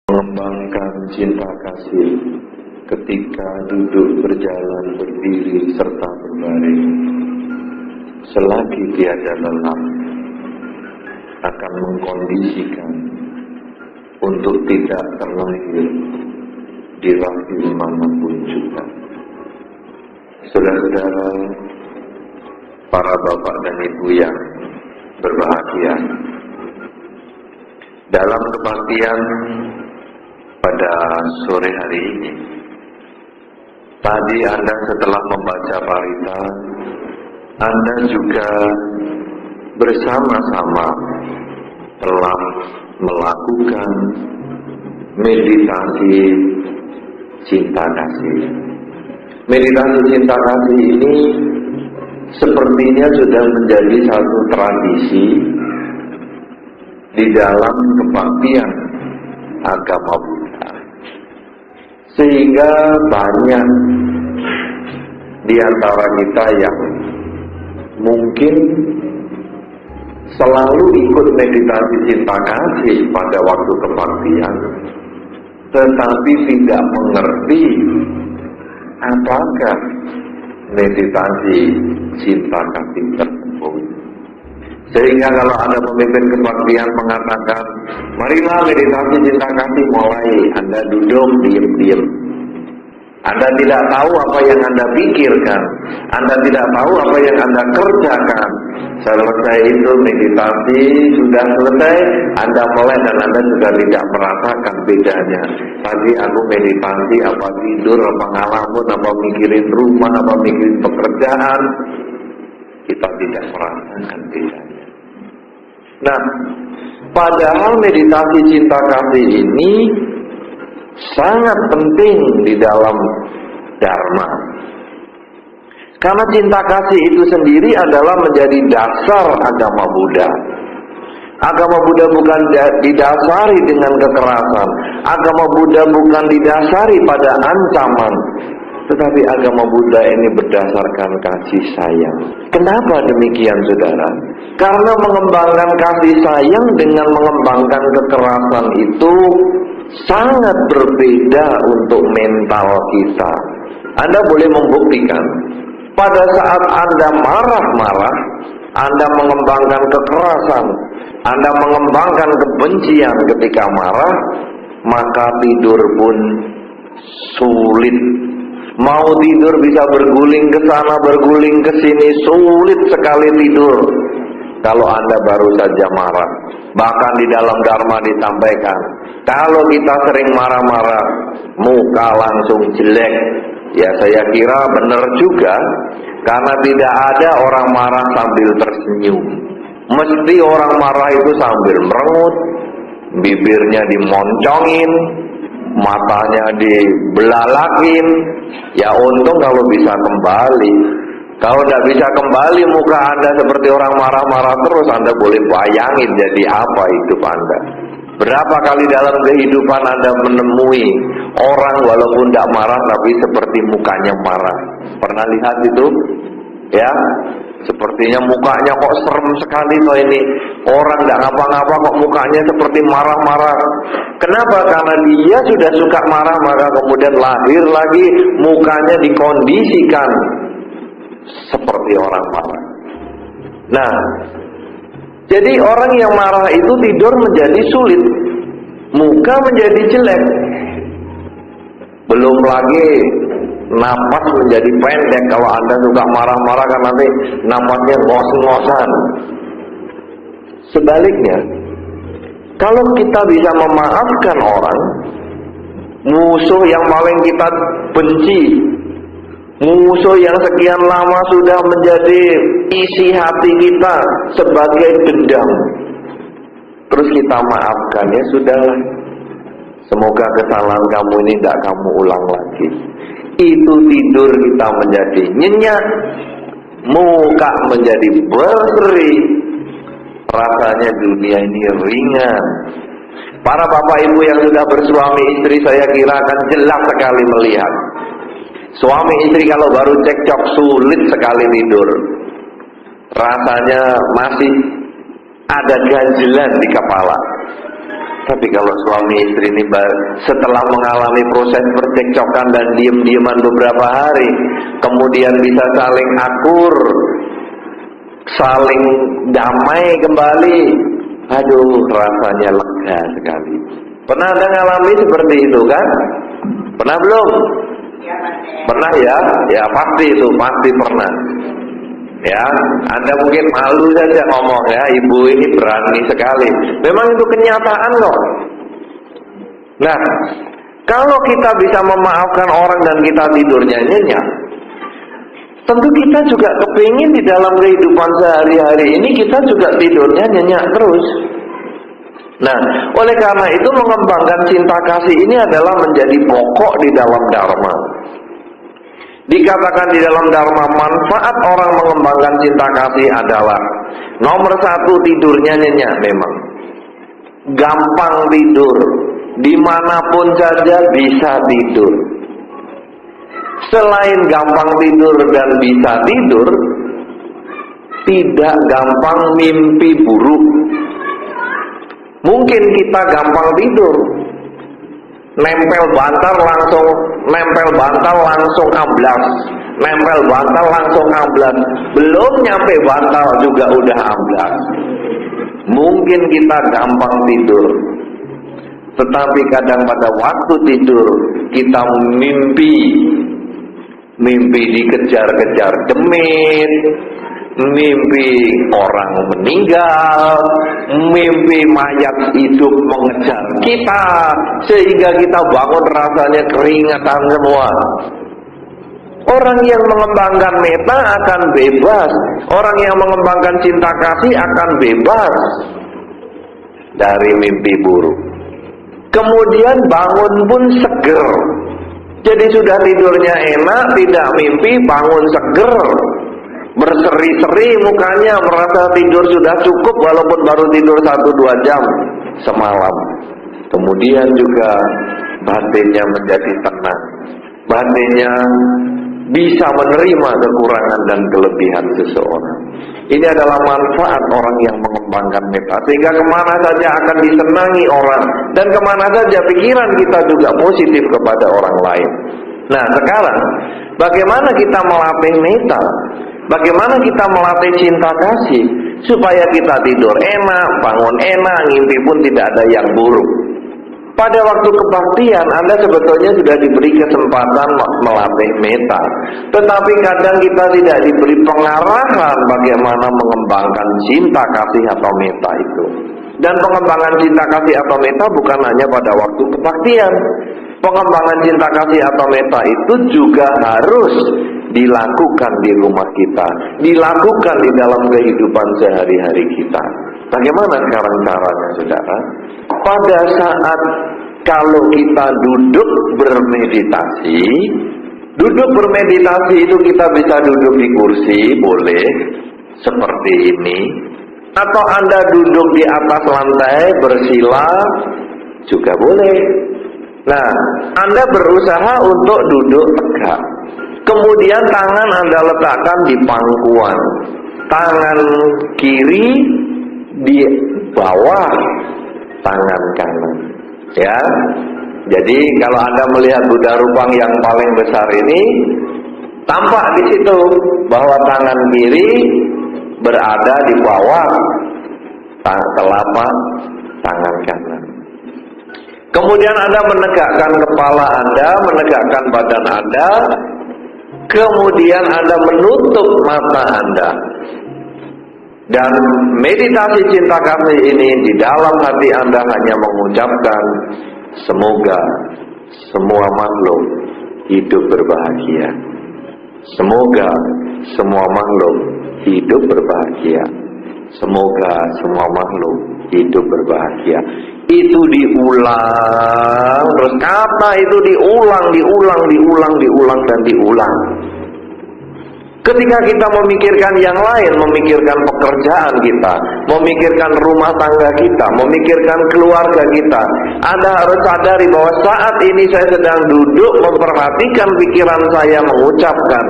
Mengembangkan cinta kasih ketika duduk, berjalan, berdiri, serta berbaring, selagi tiada lelah, akan mengkondisikan untuk tidak terlahir di rahim manapun juga. Saudara-saudara, para bapak dan ibu yang berbahagia, dalam kebaktian pada sore hari ini, tadi Anda setelah membaca parita, Anda juga bersama-sama telah melakukan meditasi cinta kasih. Meditasi cinta kasih ini sepertinya sudah menjadi satu tradisi di dalam kebaktian agama Buddha, sehingga banyak di antara kita yang mungkin selalu ikut meditasi cinta kasih pada waktu kebaktian, tetapi tidak mengerti apakah meditasi cinta kasih tersebut. Sehingga kalau ada pemimpin kebaktian mengatakan, marilah meditasi cinta kasih mulai, Anda duduk diam-diam. Anda tidak tahu apa yang Anda pikirkan, Anda tidak tahu apa yang Anda kerjakan. Selesai itu meditasi, sudah selesai, Anda melek dan Anda juga tidak merasakan bedanya. Tadi aku meditasi, apa tidur, apa ngalamun, apa mikirin rumah, apa mikirin pekerjaan, kita tidak merasakan bedanya. Nah, padahal meditasi cinta kasih ini sangat penting di dalam Dharma. Karena cinta kasih itu sendiri adalah menjadi dasar agama Buddha. Agama Buddha bukan didasari dengan kekerasan. Agama Buddha bukan didasari pada ancaman. Tetapi agama Buddha ini berdasarkan kasih sayang. Kenapa demikian, saudara? Karena mengembangkan kasih sayang dengan mengembangkan kekerasan itu sangat berbeda untuk mental kita. Anda boleh membuktikan, pada saat Anda marah-marah, Anda mengembangkan kekerasan, Anda mengembangkan kebencian ketika marah, maka tidur pun sulit. Mau tidur bisa berguling ke sana, berguling ke sini, sulit sekali tidur kalau Anda baru saja marah. Bahkan di dalam Dharma disampaikan, kalau kita sering marah-marah, muka langsung jelek. Ya, saya kira benar juga, karena tidak ada orang marah sambil tersenyum. Mesti orang marah itu sambil merengut, bibirnya dimoncongin, matanya dibelalakin. Ya untung kalau bisa kembali. Kalau tidak bisa kembali muka Anda seperti orang marah-marah terus, Anda boleh bayangin jadi apa hidup Anda. Berapa kali dalam kehidupan Anda menemui orang walaupun tidak marah tapi seperti mukanya marah. Pernah lihat itu? Ya, sepertinya mukanya kok serem sekali kok ini. Orang tidak ngapa-ngapa kok mukanya seperti marah-marah. Kenapa? Karena dia sudah suka marah, maka kemudian lahir lagi mukanya dikondisikan seperti orang marah. Nah, jadi orang yang marah itu tidur menjadi sulit, muka menjadi jelek, belum lagi napas menjadi pendek. Kalau Anda suka marah-marah kan nanti napasnya ngos-ngosan. Sebaliknya, kalau kita bisa memaafkan orang, musuh yang paling kita benci, musuh yang sekian lama sudah menjadi isi hati kita sebagai dendam, terus kita maafkan, ya sudahlah, semoga kesalahan kamu ini tidak kamu ulang lagi. Itu tidur kita menjadi nyenyak, muka menjadi berseri, rasanya dunia ini ringan. Para bapak ibu yang sudah bersuami istri, saya kira akan jelas sekali melihat suami istri kalau baru cekcok sulit sekali tidur. rasanya masih ada ganjelan di kepala. Tapi kalau suami istri ini setelah mengalami proses percekcokan dan diem-dieman beberapa hari, kemudian bisa saling akur, saling damai kembali, aduh rasanya lega sekali. Pernah Anda ngalami seperti itu kan? Pernah belum? Pernah ya? Ya pasti itu, pasti pernah. Ya, Anda mungkin malu saja ngomong ya, ibu ini berani sekali. Memang itu kenyataan loh. Nah, kalau kita bisa memaafkan orang dan kita tidurnya nyenyak, tentu kita juga kepingin di dalam kehidupan sehari-hari ini kita juga tidurnya nyenyak terus. Nah, oleh karena itu mengembangkan cinta kasih ini adalah menjadi pokok di dalam dharma. Dikatakan di dalam dharma, manfaat orang mengembangkan cinta kasih adalah nomor satu, tidurnya nyenyak memang. Gampang tidur, dimanapun saja bisa tidur. Selain gampang tidur dan bisa tidur, tidak gampang mimpi buruk. Mungkin kita gampang tidur, nempel bantal langsung amblas, nempel bantal langsung amblas, belum nyampe bantal juga udah amblas. Mungkin kita gampang tidur, tetapi kadang pada waktu tidur kita mimpi dikejar-kejar demit, mimpi orang meninggal, mimpi mayat hidup mengejar kita, sehingga kita bangun rasanya keringatan semua. Orang yang mengembangkan meta akan bebas, orang yang mengembangkan cinta kasih akan bebas dari mimpi buruk. Kemudian bangun pun seger. Jadi sudah tidurnya enak, tidak mimpi, bangun seger, berseri-seri mukanya, merasa tidur sudah cukup walaupun baru tidur 1-2 jam semalam. Kemudian juga batinnya menjadi tenang, batinnya bisa menerima kekurangan dan kelebihan seseorang. Ini adalah manfaat orang yang mengembangkan meta, sehingga kemana saja akan disenangi orang, dan kemana saja pikiran kita juga positif kepada orang lain. Nah sekarang bagaimana kita melatih meta? Bagaimana kita melatih cinta kasih supaya kita tidur enak, bangun enak, ngimpi pun tidak ada yang buruk. Pada waktu kebaktian Anda sebetulnya sudah diberi kesempatan melatih meta, tetapi kadang kita tidak diberi pengarahan bagaimana mengembangkan cinta kasih atau meta itu. Dan pengembangan cinta kasih atau meta bukan hanya pada waktu kebaktian. Pengembangan cinta kasih atau meta itu juga harus dilakukan di rumah kita, dilakukan di dalam kehidupan sehari-hari kita. Bagaimana sekarang caranya, saudara? Pada saat kalau kita duduk bermeditasi itu kita bisa duduk di kursi, boleh seperti ini, atau Anda duduk di atas lantai bersila juga boleh. Nah, Anda berusaha untuk duduk tegak. Kemudian tangan Anda letakkan di pangkuan, tangan kiri di bawah tangan kanan. Ya, jadi kalau Anda melihat Buddha Rupang yang paling besar ini, tampak di situ bahwa tangan kiri berada di bawah telapak tangan kanan. Kemudian Anda menegakkan kepala Anda, menegakkan badan Anda, kemudian Anda menutup mata Anda. Dan meditasi cinta kasih ini di dalam hati Anda hanya mengucapkan, semoga semua makhluk hidup berbahagia. Semoga semua makhluk hidup berbahagia. Semoga semua makhluk hidup berbahagia. Itu diulang, terus kata itu diulang dan diulang. Ketika kita memikirkan yang lain, memikirkan pekerjaan kita, memikirkan rumah tangga kita, memikirkan keluarga kita, Anda harus sadari bahwa saat ini saya sedang duduk memperhatikan pikiran saya mengucapkan,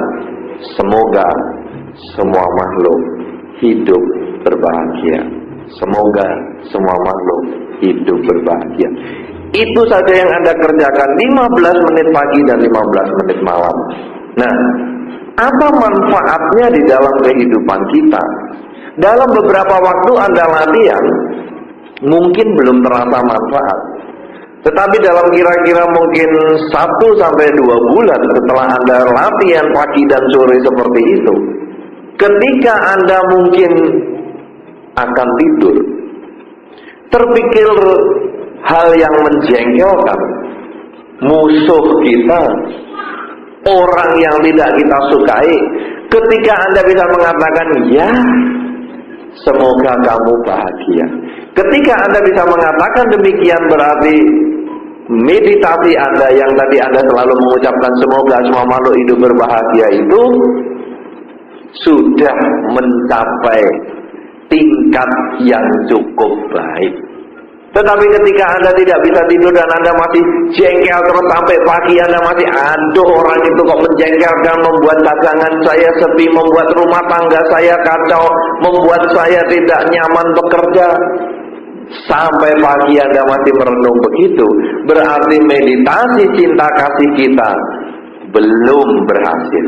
semoga semua makhluk hidup berbahagia. Semoga semua makhluk hidup berbahagia. Itu saja yang Anda kerjakan 15 menit pagi dan 15 menit malam. Nah, apa manfaatnya di dalam kehidupan kita? Dalam beberapa waktu Anda latihan, mungkin belum terasa manfaat. Tetapi dalam kira-kira mungkin 1-2 bulan setelah Anda latihan pagi dan sore seperti itu, ketika Anda mungkin akan tidur, terpikir hal yang menjengkelkan, musuh kita, orang yang tidak kita sukai, ketika Anda bisa mengatakan, ya, semoga kamu bahagia. Ketika Anda bisa mengatakan demikian, berarti meditasi Anda yang tadi Anda selalu mengucapkan semoga semua makhluk hidup berbahagia itu sudah mencapai tingkat yang cukup baik. Tetapi ketika Anda tidak bisa tidur dan Anda masih jengkel terus sampai pagi, Anda masih, aduh, orang itu kok menjengkelkan, membuat dagangan saya sepi, membuat rumah tangga saya kacau, membuat saya tidak nyaman bekerja, sampai pagi Anda masih merenung begitu, berarti meditasi cinta kasih kita belum berhasil.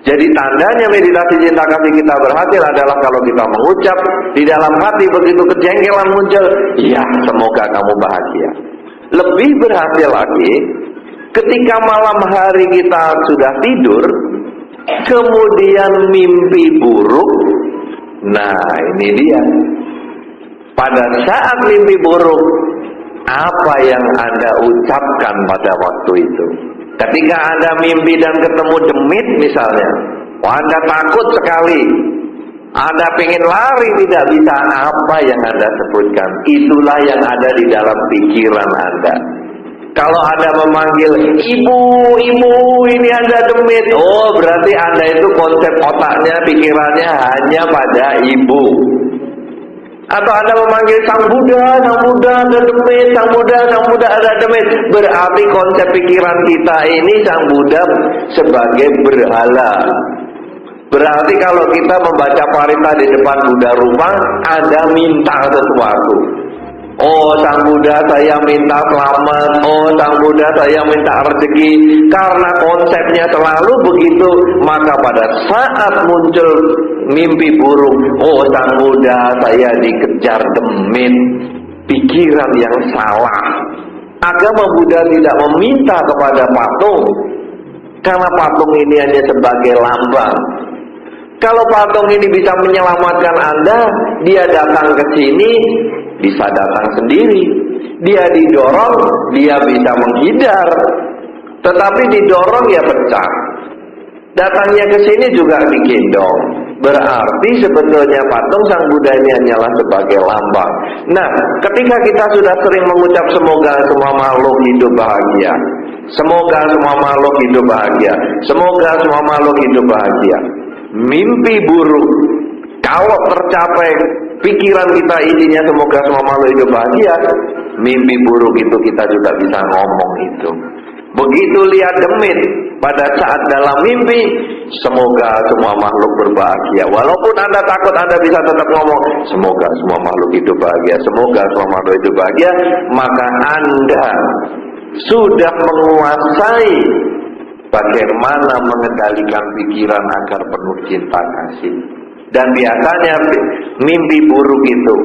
Jadi tandanya meditasi cinta kasih kita berhasil adalah kalau kita mengucap di dalam hati begitu kejengkelan muncul, ya, semoga kamu bahagia. Lebih berhasil lagi ketika malam hari kita sudah tidur, kemudian mimpi buruk. Nah, ini dia. Pada saat mimpi buruk, apa yang Anda ucapkan pada waktu itu? Ketika Anda mimpi dan ketemu demit misalnya, Anda takut sekali, Anda pengen lari tidak bisa, apa yang Anda sebutkan? Itulah yang ada di dalam pikiran Anda. Kalau Anda memanggil, ibu, ibu, ini ada demit, oh berarti Anda itu konsep otaknya, pikirannya hanya pada ibu. Atau Anda memanggil sang Buddha ada demit, sang Buddha ada demit, berarti konsep pikiran kita ini sang Buddha sebagai berhala. Berarti kalau kita membaca parita di depan Buddha rupa, Anda minta sesuatu. Oh sang Buddha saya minta selamat, oh sang Buddha saya minta rezeki. Karena konsepnya selalu begitu, maka pada saat muncul mimpi buruk, oh sang Buddha saya dikejar demit, pikiran yang salah. Agama Buddha tidak meminta kepada patung, karena patung ini hanya sebagai lambang. Kalau patung ini bisa menyelamatkan Anda, dia datang ke sini bisa datang sendiri. Dia didorong, dia bisa menghindar. Tetapi didorong ya pecah. Datangnya ke sini juga digendong. Berarti sebetulnya patung sang Buddha ini hanyalah sebagai lambang. Nah, ketika kita sudah sering mengucap semoga semua makhluk hidup bahagia, semoga semua makhluk hidup bahagia, semoga semua makhluk hidup bahagia, mimpi buruk kalau tercapai, pikiran kita isinya semoga semua makhluk hidup bahagia, mimpi buruk itu kita juga bisa ngomong itu. Begitu lihat demit, pada saat dalam mimpi, semoga semua makhluk berbahagia. Walaupun Anda takut, Anda bisa tetap ngomong, semoga semua makhluk hidup bahagia, semoga semua makhluk hidup bahagia. Maka Anda sudah menguasai bagaimana mengendalikan pikiran agar penuh cinta kasih. Dan biasanya mimpi buruk itu,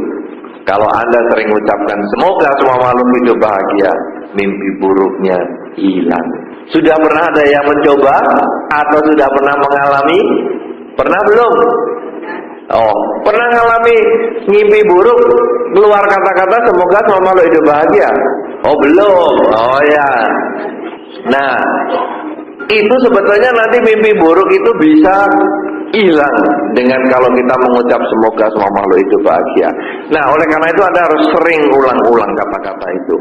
kalau Anda sering mengucapkan semoga semua makhluk hidup bahagia, mimpi buruknya hilang. Sudah pernah ada yang mencoba atau sudah pernah mengalami? Pernah belum? Oh, pernah mengalami mimpi buruk keluar kata-kata semoga semua makhluk hidup bahagia? Oh belum. Oh ya. Nah, itu sebetulnya nanti mimpi buruk itu bisa hilang dengan kalau kita mengucap semoga semua makhluk hidup bahagia. Nah, oleh karena itu Anda harus sering ulang-ulang kata-kata itu,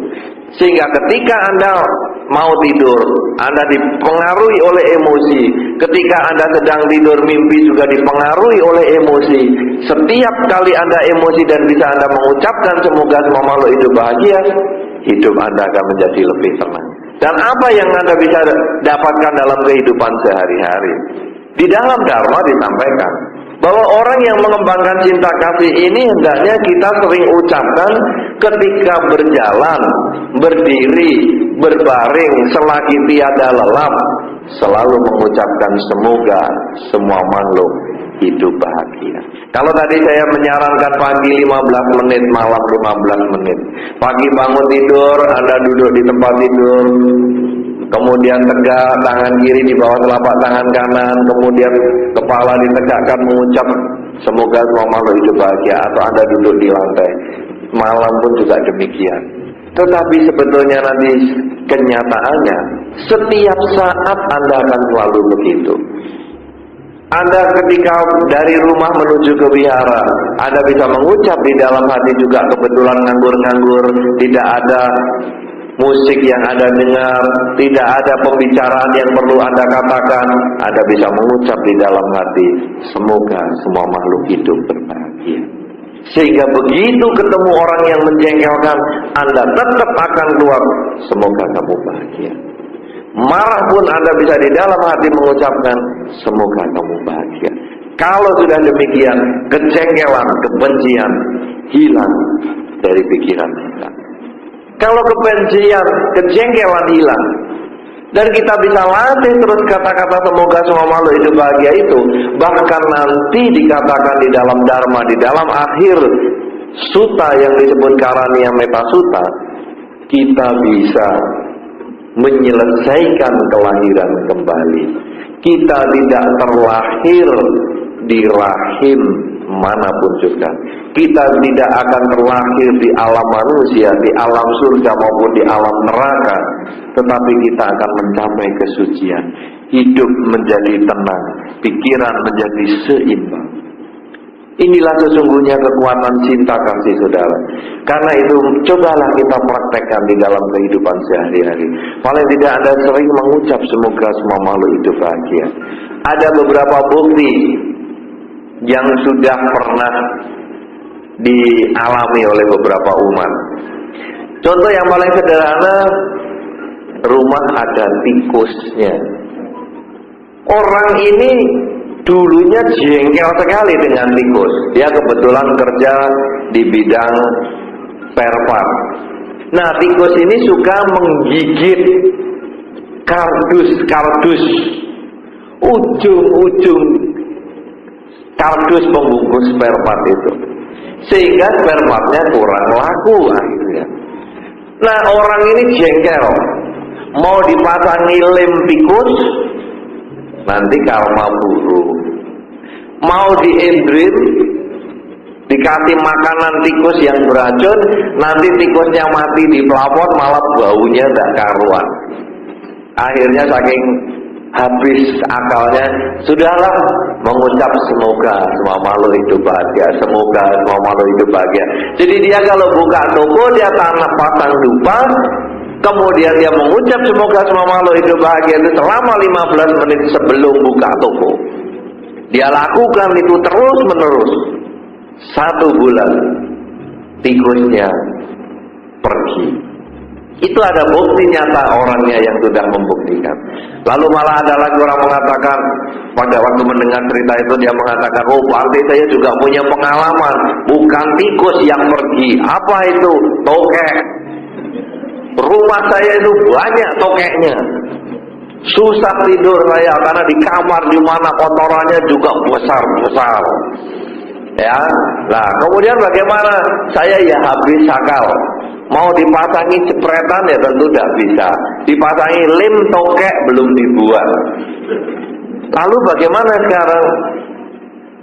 sehingga ketika Anda mau tidur, Anda dipengaruhi oleh emosi. Ketika Anda sedang tidur, mimpi juga dipengaruhi oleh emosi. Setiap kali Anda emosi dan bisa Anda mengucapkan semoga semua makhluk hidup bahagia, hidup Anda akan menjadi lebih tenang. Dan apa yang Anda bisa dapatkan dalam kehidupan sehari-hari? Di dalam Dharma disampaikan bahwa orang yang mengembangkan cinta kasih ini hendaknya kita sering ucapkan ketika berjalan, berdiri, berbaring, selagi tiada lelap, selalu mengucapkan semoga semua makhluk hidup bahagia. Kalau tadi saya menyarankan pagi 15 menit, malam 15 menit. Pagi bangun tidur, Anda duduk di tempat tidur, kemudian tegak, tangan kiri di bawah telapak tangan kanan, kemudian kepala ditegakkan mengucap semoga semua makhluk hidup bahagia, atau Anda duduk di lantai. Malam pun juga demikian. Tetapi sebetulnya nanti kenyataannya setiap saat Anda akan selalu begitu. Anda ketika dari rumah menuju ke wihara, Anda bisa mengucap di dalam hati juga, kebetulan nganggur-nganggur, tidak ada musik yang Anda dengar, tidak ada pembicaraan yang perlu Anda katakan, Anda bisa mengucap di dalam hati, semoga semua makhluk hidup berbahagia. Sehingga begitu ketemu orang yang menjengkelkan, Anda tetap akan keluar, semoga kamu bahagia. Marah pun Anda bisa di dalam hati mengucapkan, semoga kamu bahagia. Kalau sudah demikian, kejengkelan, kebencian hilang dari pikiran kita. Kalau kebencian, kejengkelan hilang, dan kita bisa latih terus kata-kata semoga semua makhluk hidup bahagia itu, bahkan nanti dikatakan di dalam Dharma, di dalam akhir sutta yang disebut Karaniya Metta Sutta, kita bisa menyelesaikan kelahiran kembali. Kita tidak terlahir di rahim manapun juga. Kita tidak akan terlahir di alam manusia, di alam surga maupun di alam neraka, tetapi kita akan mencapai kesucian. Hidup menjadi tenang, pikiran menjadi seimbang. Inilah sesungguhnya kekuatan cinta kasih, saudara. Karena itu cobalah kita praktekkan di dalam kehidupan sehari-hari. Paling tidak Anda sering mengucap semoga semua makhluk hidup bahagia. Ada beberapa bukti yang sudah pernah dialami oleh beberapa umat. Contoh yang paling sederhana, rumah ada tikusnya. Orang ini dulunya jengkel sekali dengan tikus. Dia kebetulan kerja di bidang spare part. Nah, tikus ini suka menggigit kardus, ujung-ujung kardus pembungkus spare part itu, sehingga spare partnya kurang laku akhirnya. Nah, orang ini jengkel, mau dipasangi lem tikus, nanti karma buruk. Mau diendrit, dikasih makanan tikus yang beracun, nanti tikusnya mati di pelapon, malah baunya tidak karuan. Akhirnya saking habis akalnya, sudahlah mengucap semoga semua makhluk hidup bahagia, semoga semua makhluk hidup bahagia. Jadi dia kalau buka toko, dia tanam pasang dupa, kemudian dia mengucap semoga semua makhluk hidup bahagia itu selama 15 menit sebelum buka toko. Dia lakukan itu terus menerus 1 bulan, tikusnya pergi. Itu ada bukti nyata orangnya yang sudah membuktikan. Lalu malah ada lagi orang mengatakan, pada waktu mendengar cerita itu dia mengatakan, oh berarti saya juga punya pengalaman, bukan tikus yang pergi. Apa itu? Tokek. Rumah saya itu banyak tokeknya. Susah tidur saya karena di kamar di mana kotorannya juga besar-besar. Ya, nah kemudian bagaimana? Saya ya habis akal. Mau dipasangi jepretan ya tentu tidak bisa. Dipasangi lem tokek belum dibuat. Lalu bagaimana sekarang?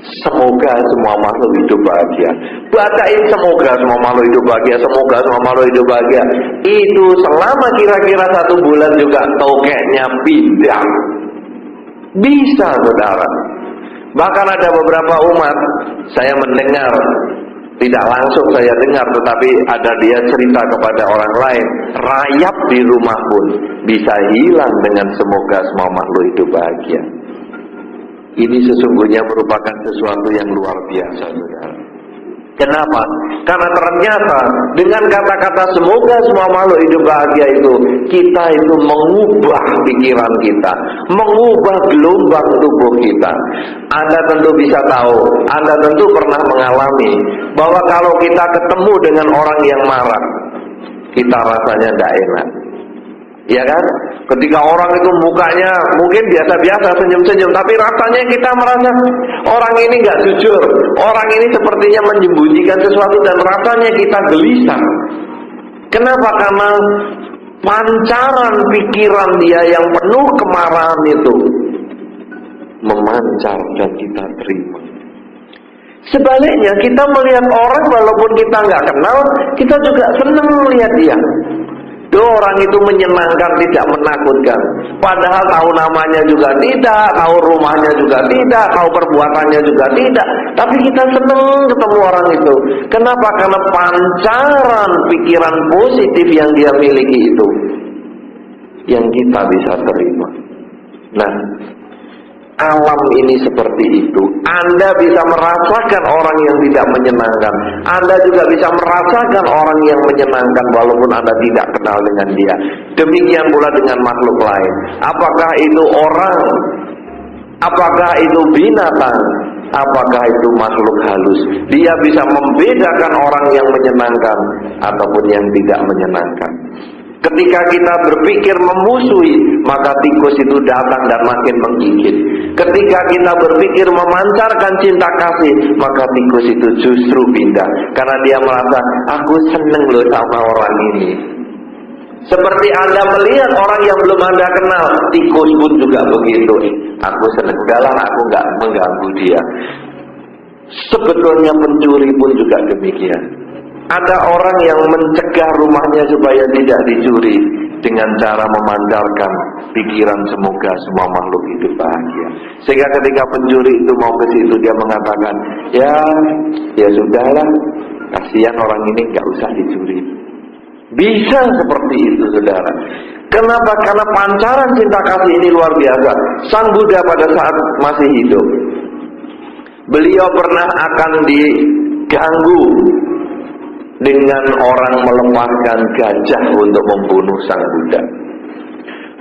Semoga semua makhluk hidup bahagia. Bacain semoga semua makhluk hidup bahagia, semoga semua makhluk hidup bahagia. Itu selama kira-kira 1 bulan juga tokeknya pindah. Bisa, saudara. Bahkan ada beberapa umat, saya mendengar, tidak langsung saya dengar, tetapi ada dia cerita kepada orang lain, rayap di rumah pun bisa hilang dengan semoga semua makhluk hidup bahagia. Ini sesungguhnya merupakan sesuatu yang luar biasa, saudara. Kenapa? Karena ternyata dengan kata-kata semoga semua makhluk hidup bahagia itu, kita itu mengubah pikiran kita, mengubah gelombang tubuh kita. Anda tentu bisa tahu, Anda tentu pernah mengalami bahwa kalau kita ketemu dengan orang yang marah, kita rasanya tidak enak. Ya kan? Ketika orang itu mukanya mungkin biasa-biasa, senyum-senyum, tapi rasanya kita merasa orang ini nggak jujur, orang ini sepertinya menyembunyikan sesuatu, dan rasanya kita gelisah. Kenapa? Karena pancaran pikiran dia yang penuh kemarahan itu memancar dan kita terima. Sebaliknya, kita melihat orang walaupun kita nggak kenal, kita juga senang melihat dia. Orang itu menyenangkan, tidak menakutkan. Padahal tahu namanya juga tidak, tahu rumahnya juga tidak, tahu perbuatannya juga tidak. Tapi kita senang ketemu orang itu. Kenapa? Karena pancaran pikiran positif yang dia miliki itu yang kita bisa terima. Nah, alam ini seperti itu. Anda bisa merasakan orang yang tidak menyenangkan, Anda juga bisa merasakan orang yang menyenangkan walaupun Anda tidak kenal dengan dia. Demikian pula dengan makhluk lain. Apakah itu orang, apakah itu binatang, apakah itu makhluk halus, dia bisa membedakan orang yang menyenangkan ataupun yang tidak menyenangkan. Ketika kita berpikir memusuhi, maka tikus itu datang dan makin menggigit. Ketika kita berpikir memancarkan cinta kasih, maka tikus itu justru pindah. Karena dia merasa, aku seneng loh sama orang ini. Seperti Anda melihat orang yang belum Anda kenal, tikus pun juga begitu. Aku seneng, udahlah aku nggak mengganggu dia. Sebetulnya pencuri pun juga demikian. Ada orang yang mencegah rumahnya supaya tidak dicuri dengan cara memancarkan pikiran semoga semua makhluk hidup bahagia. Sehingga ketika pencuri itu mau ke situ, dia mengatakan, ya sudahlah, kasihan orang ini nggak usah dicuri. Bisa seperti itu, saudara. Kenapa? Karena pancaran cinta kasih ini luar biasa. Sang Buddha pada saat masih hidup, beliau pernah akan diganggu dengan orang melepaskan gajah untuk membunuh Sang Buddha.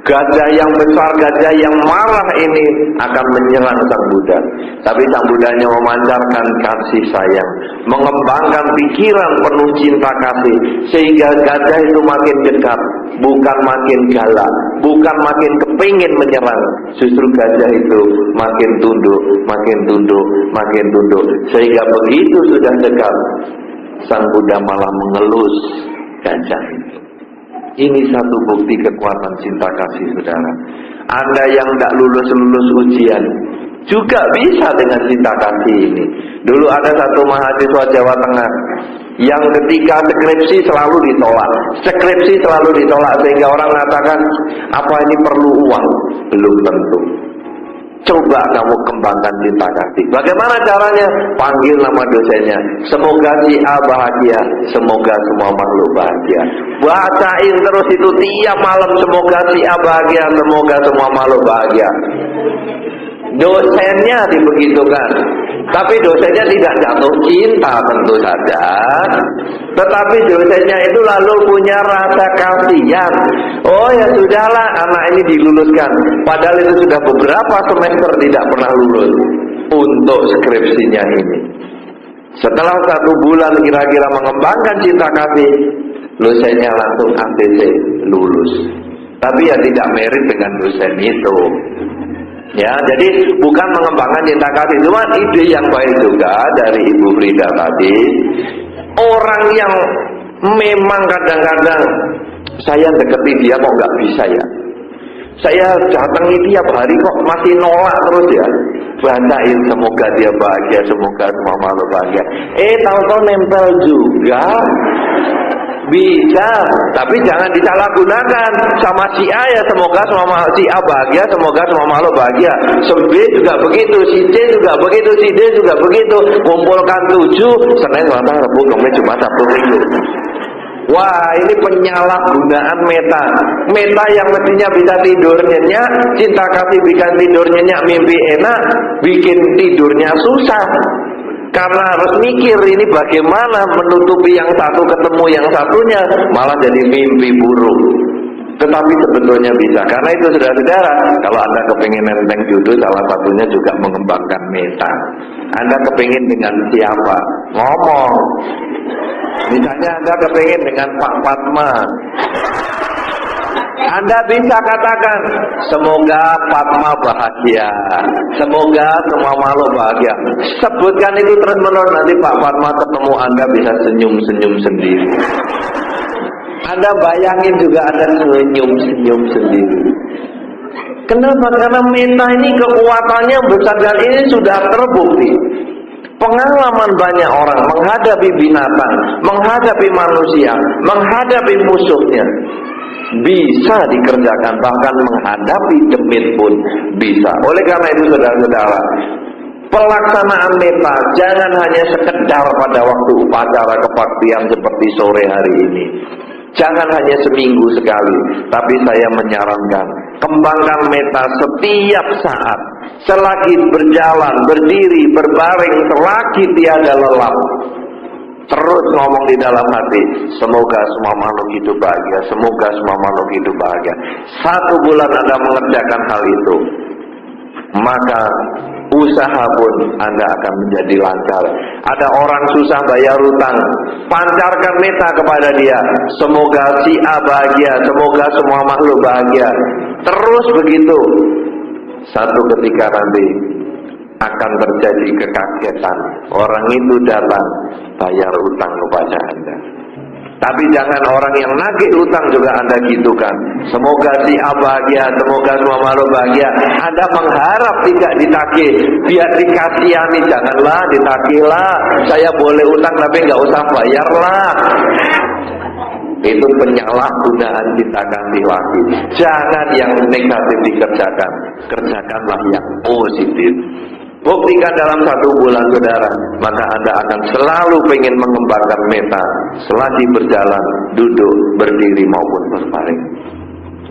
Gajah yang besar, gajah yang marah ini akan menyerang Sang Buddha. Tapi Sang Buddhanya memancarkan kasih sayang, mengembangkan pikiran penuh cinta kasih, sehingga gajah itu makin dekat, bukan makin galak, bukan makin kepingin menyerang. Justru gajah itu makin tunduk, makin tunduk, makin tunduk, sehingga begitu sudah dekat, Sang Buddha malah mengelus gajah itu. Ini satu bukti kekuatan cinta kasih, saudara. Anda yang tidak lulus ujian juga bisa dengan cinta kasih ini. Dulu ada satu mahasiswa Jawa Tengah yang ketika skripsi selalu ditolak. Skripsi selalu ditolak sehingga orang mengatakan, apa ini perlu uang? Belum tentu. Coba kamu kembangkan cinta kasih. Bagaimana caranya? Panggil nama dosennya. Semoga si A bahagia, semoga semua makhluk bahagia. Bacain terus itu tiap malam, semoga si A bahagia, semoga semua makhluk bahagia. Dosennya dibegitukan, tapi dosennya tidak jatuh cinta tentu saja. Tetapi dosennya itu lalu punya rasa kasihan. Oh ya sudahlah, anak ini diluluskan. Padahal itu sudah beberapa semester tidak pernah lulus untuk skripsinya ini. Setelah 1 bulan kira-kira mengembangkan cinta kasih, dosennya langsung ACC lulus. Tapi ya tidak merit dengan dosen itu. Ya, jadi bukan mengembangkan cinta kasih, cuma ide yang baik juga dari Ibu Frida tadi. Orang yang memang kadang-kadang saya deketi dia kok nggak bisa ya, saya datangi tiap hari kok masih nolak terus ya. Bacain semoga dia bahagia, semoga semua makhluk bahagia. Tahu-tahu nempel juga. Bisa, tapi jangan disalahgunakan. Sama si A ya semoga semua si A bahagia, semoga semua makhluk bahagia. Si B juga begitu, si C juga begitu, si D juga begitu. Kumpulkan 7, Senin, Selasa, Rabu, Kamis, Jumat, Sabtu, Minggu. Wah, ini penyalahgunaan meta. Meta yang mestinya bisa tidur nyenyak, cinta kasih bikin tidur nyenyak, mimpi enak, bikin tidurnya susah. Karena harus mikir ini bagaimana menutupi yang satu ketemu yang satunya, malah jadi mimpi buruk. Tetapi sebetulnya bisa. Karena itu saudara-saudara, kalau Anda kepingin nenteng judul, salah satunya juga mengembangkan meta. Anda kepingin dengan siapa? Ngomong. Misalnya Anda kepingin dengan Pak Fatma, Anda bisa katakan, semoga Fatma bahagia, semoga semua makhluk bahagia. Sebutkan itu terus menerus, nanti Pak Fatma ketemu Anda bisa senyum-senyum sendiri. Anda bayangin juga Anda senyum-senyum sendiri. Kenapa? Karena meta ini kekuatannya besar dan ini sudah terbukti. Pengalaman banyak orang menghadapi binatang, menghadapi manusia, menghadapi musuhnya, bisa dikerjakan, bahkan menghadapi demit pun bisa. Oleh karena itu saudara-saudara, pelaksanaan meta jangan hanya sekedar pada waktu upacara kebaktian seperti sore hari ini. Jangan hanya seminggu sekali, tapi saya menyarankan kembangkan meta setiap saat, selagi berjalan, berdiri, berbaring, selagi tiada lelap. Terus ngomong di dalam hati, semoga semua makhluk hidup bahagia, semoga semua makhluk hidup bahagia. 1 bulan Anda mengerjakan hal itu, maka usaha pun Anda akan menjadi lancar. Ada orang susah bayar hutang, pancarkan meta kepada dia, semoga si A bahagia, semoga semua makhluk bahagia. Terus begitu, satu ketika nanti akan terjadi kekagetan. Orang itu datang bayar hutang kepada Anda. Tapi jangan orang yang nagih hutang juga Anda gitukan. Semoga si A bahagia, semoga semua makhluk bahagia. Anda mengharap tidak ditagih, biar dikasihani. Janganlah ditagihlah. Saya boleh hutang tapi nggak usah bayarlah. Itu penyalahgunaan cinta kasih lagi. Jangan yang negatif dikerjakan, kerjakanlah yang positif. Buktikan dalam 1 bulan saudara, maka Anda akan selalu pengen mengembangkan meta selagi berjalan, duduk, berdiri maupun berbaring.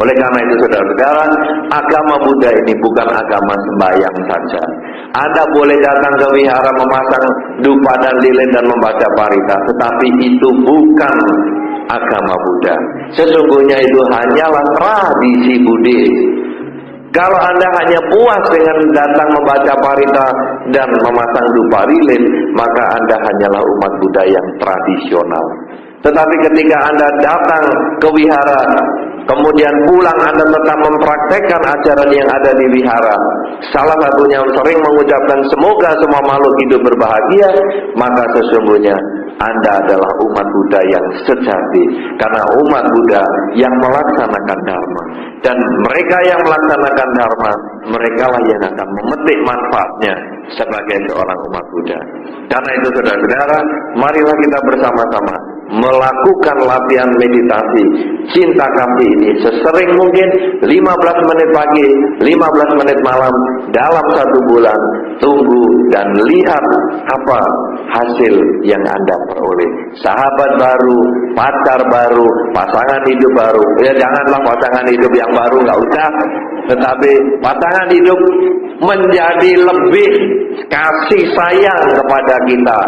Oleh karena itu saudara-saudara, agama Buddha ini bukan agama sembahyang saja. Anda boleh datang ke wihara memasang dupa dan lilin dan membaca parita, tetapi itu bukan agama Buddha. Sesungguhnya itu hanyalah tradisi Buddhis. Kalau Anda hanya puas dengan datang membaca parita dan memasang dupa lilin, maka Anda hanyalah umat Buddha yang tradisional. Tetapi ketika Anda datang ke wihara, kemudian pulang Anda tetap mempraktekkan ajaran yang ada di wihara, salah satunya sering mengucapkan semoga semua makhluk hidup berbahagia, maka sesungguhnya Anda adalah umat Buddha yang sejati. Karena umat Buddha yang melaksanakan Dharma. Dan mereka yang melaksanakan Dharma, mereka lah yang akan memetik manfaatnya sebagai seorang umat Buddha. Karena itu saudara-saudara, marilah kita bersama-sama melakukan latihan meditasi cinta kasih ini sesering mungkin, 15 menit pagi, 15 menit malam dalam 1 bulan. Tunggu dan lihat apa hasil yang Anda peroleh. Sahabat baru, pacar baru, pasangan hidup baru. Ya janganlah pasangan hidup yang baru, nggak usah. Tetapi pasangan hidup menjadi lebih kasih sayang kepada kita,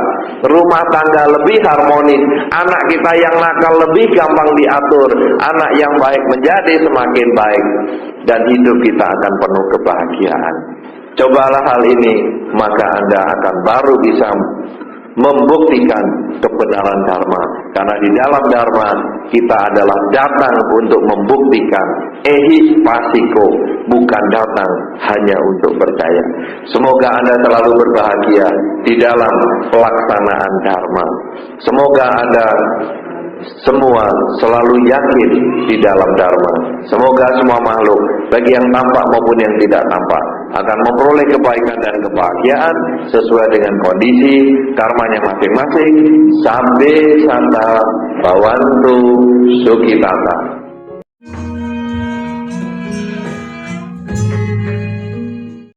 rumah tangga lebih harmonis, anak kita yang nakal lebih gampang diatur, anak yang baik menjadi semakin baik, dan hidup kita akan penuh kebahagiaan. Cobalah hal ini, maka Anda akan baru bisa membuktikan kebenaran Dharma. Karena di dalam Dharma kita adalah datang untuk membuktikan ehis pasiko, bukan datang hanya untuk percaya. Semoga Anda selalu berbahagia di dalam pelaksanaan Dharma. Semoga Anda semua selalu yakin di dalam Dharma. Semoga semua makhluk, bagi yang tampak maupun yang tidak tampak, akan memperoleh kebaikan dan kebahagiaan sesuai dengan kondisi karmanya masing-masing. Sampai santa bawantu sukitata.